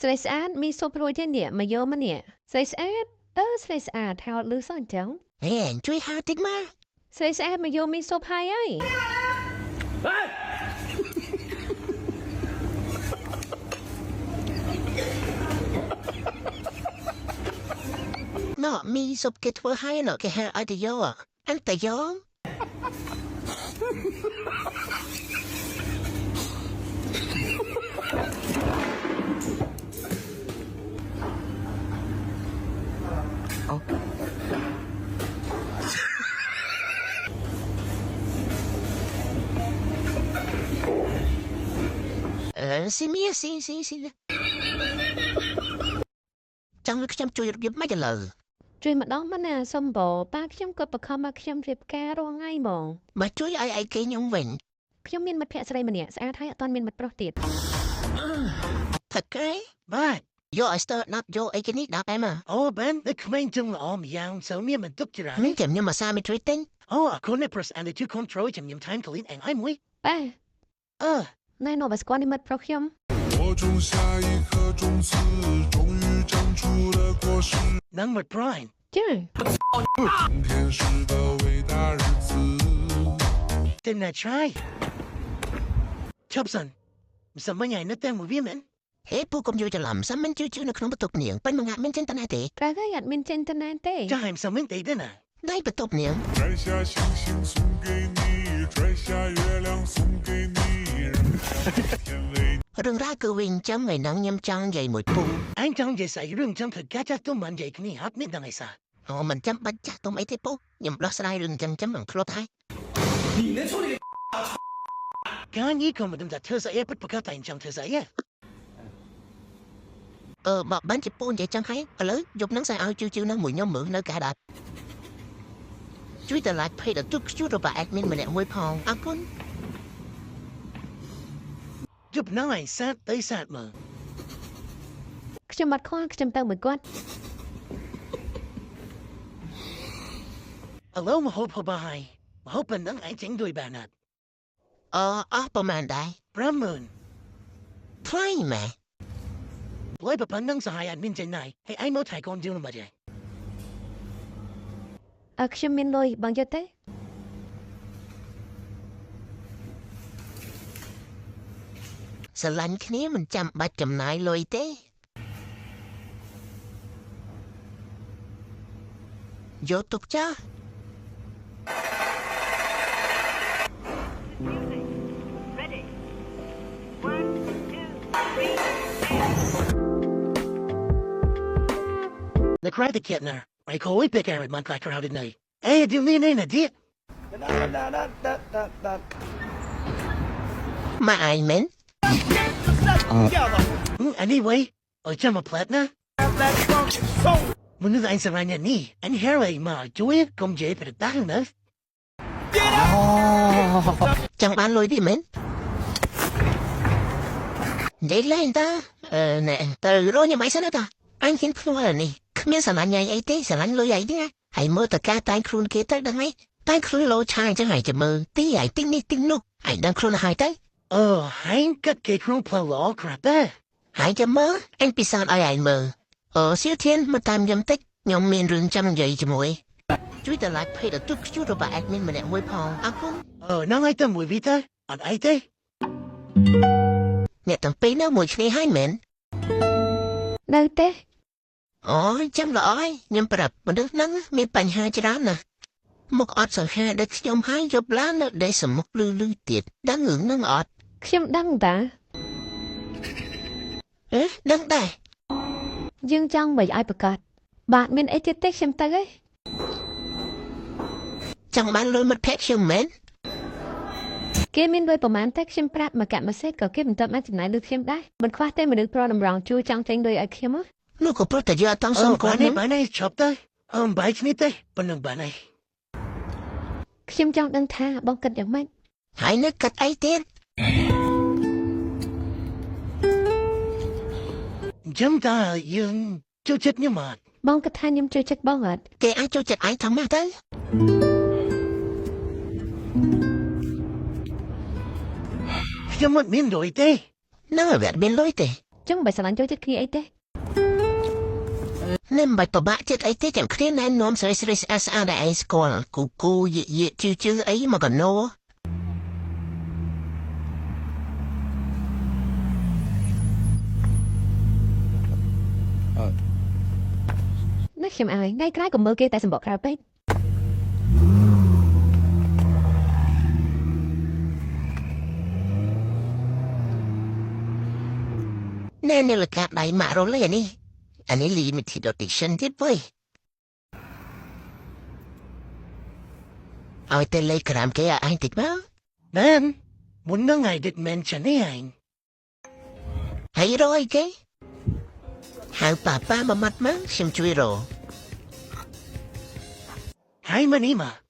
ស្រីស្អាតមីស៊ុបរួយទេនេះមកយកមកនេះស្រីស្អាតស្រីស្អាតថតលឺសោះអញ្ចឹងជួយហៅតិចមកស្រីស្អាតមកយកមីស៊ុបហើយអើយណ៎មីស៊ុបគេធ្វើហើយណ៎គេហៅឲ្យទៅយកអញទៅយកស៊ីមីស៊ីចង់ខ្ញុំជួយរបៀបម៉េចឥឡូវជួយម្ដងមកណាសុំបងប៉ាខ្ញុំគាត់បង្ខំមកខ្ញុំរៀបការរាល់ថ្ងៃហ្មងបើជួយឲ្យឯគេខ្ញុំវិញខ្ញុំមានមិត្តភក្តិស្រីម្នាក់ស្អាតហើយអត់ទាន់មានមិត្តប្រុសទៀតthật cáiបាទយកឲ្យស្ទើរដាក់យកអីគេនេះដាក់តែមកអូបានតែក្មេងចឹងល្អម្យ៉ាងសូមមានបន្ទុកច្រើននេះចាំខ្ញុំមកសាមីជួយទិញអូអរគុណណាស់ press and the two control ចាំខ្ញុំ time កលីនអញមួយប៉ាណែនោះបើស្គាល់នេះមិត្តប្រុសខ្ញុំ我种下一颗种子，终于长出了果实。នឹងមិត្តប្រុសចា今天是个伟大日子。តែណា try ឈប់សិនមិនសមញ៉ៃនៅតែមួយវាមែនហេពូកុំយល់ច្រឡំសាមិនជឿនៅក្នុងបន្ទប់នាងពេញមួយងាត់មានចិនតណាទេត្រូវហើយអត់មានចិនតណាទេចាហើយមិនសមញទេទេណាដៃបន្ទប់នាង摘下星星送给你摘下月亮送给你រឿងរ៉ាវគឺវិញចាំថ្ងៃហ្នឹងខ្ញុំចង់និយាយមួយពូអញចង់និយាយស្អីរឿងចឹងធ្វើកាចាស់ទុំមិននិយាយគ្នាអត់មានដឹងអីសោះអូមិនចាំបាច់ចាស់ទុំអីទេពូខ្ញុំដោះស្រាយរឿងចឹងមិនខ្លោតហើយ你能处理刚刚你根本就在特色也不搞单讲特色耶បើបានជាពូនិយាយចឹងហើយឥឡូវយប់ហ្នឹងស្អែកឲ្យជឿនឹងមួយខ្ញុំមើលនៅកាដាត់ជួយទៅ like page ទៅជួយរបស់ admin ម្នាក់មួយផងអរគុណជប់ណៃសាត់ទៅសាត់មើលខ្ញុំអត់ខ្វល់ខ្ញុំទៅមួយគាត់ឥឡូវមកហូបហូបហើយមកហូបប៉ុណ្ណឹងឯងចេញដូចបានអត់អស់ប្រហែលដែរ50000ថ្លៃម៉ែលុយប៉ុណ្ណឹងសហយអត់មានចេញណៃហើយឯងមកថៃកូនជឿមកទេខ្ញុំមានលុយបងយកទេស្រឡាញ់គ្នាមិនចាំបាច់ចំណាយលុយទេយកទុកចាស់The cry the kitten I call we pick Aaron man cracker out at night hey do me in a dear មកឯងមែនAnyway, I jump a plat na. Muốn anh sẽ vào nhà nè, anh hero mà chú ấy công chế phải được đắt nữa. Chẳng bán lối đi mến. Để lên ta, nè, từ rồi nhà máy sao nữa ta? Anh khiến không là nè, không biết sao anh nhảy ấy thế, sao anh lối ấy thế? Hãy mơ tất cả tay khuôn kế tới đằng ấy, tay khuôn lô chai chẳng hãy chậm mơ, tí ấy tinh đi tinh lúc, hãy đang khuôn hai tay. Anh cất cái khuôn plơ lọ crap đó. Hãy chậm mơ, anh bị sao ai ảnh mơ. Siêu thiên mà tam nhầm tích, nhóm miền rừng trăm dậy cho mùi. Chú ta lại phải được tức chú rồi bà admin mà nè mùi phòng, à không? Nó ai ta mùi vị ta, anh ai thế? Nè tầm phí nó mùi khné hai mến. Đâu thế? Chăm lỗi, nhưng bà đập mà nước nắng, mình bánh hai cho đó nè. Một ọt sở hai để nhóm hai giúp lá nó để sở một lưu tiệt, đáng ngưỡng nâng ọt.ខ្ញុំដឹងតាដឹងដែរយើងចង់មិនឲ្យប្រកាសបាទមានអីទៀតទេខ្ញុំទៅហីចង់បានលុយមិត្តភក្តិខ្ញុំមែនគេមានលុយប្រហែលតែខ្ញុំប្រាប់មកកាក់ម៉ាសេតក៏គេមិនទាន់បានចំណាយលុយខ្ញុំដែរមិនខ្វះទេមនុស្សប្រតម្រង់ជួយចង់ចេញលុយឲ្យខ្ញុំនោះក៏ព្រោះតែយកអត់តង់សុំគាត់នេះបានឯងឈប់ទៅបាយគ្នាទេប៉ុណ្ណឹងបានឯងខ្ញុំចង់ដឹងថាបងគិតយ៉ាងម៉េចហើយនៅគិតអីទៀតចាំតាយើងចូលចិត្តខ្ញុំអត់បងគិតថាខ្ញុំចូលចិត្តបងអត់គេអាចចូលចិត្តឯងធម្មតាទៅខ្ញុំមិនមានលុយទេនៅវាមានលុយទេ ចឹងមិនបាច់ស្រឡាញ់ចូលចិត្តគ្នាអីទេ nên bạch bà bạ chết ấy thế chẳng khuyên nên nôm sợi sợi sao đại ấy còn cú ye chứ ấy mà còn nô ណាខ្ញុំឲ្យថ្ងៃក្រោយកុំមើលគេតែសម្បកក្រៅពេក nên là cả đại mạ rồi lấy này anh ấy limited edition tiếp với ôi tên lấy làm cái anh thích bao Nên, muốn nó ngày định mention ấy anh. hay rồi cái hai papa mà mặt má xem chui rồi Hai mà ní mà.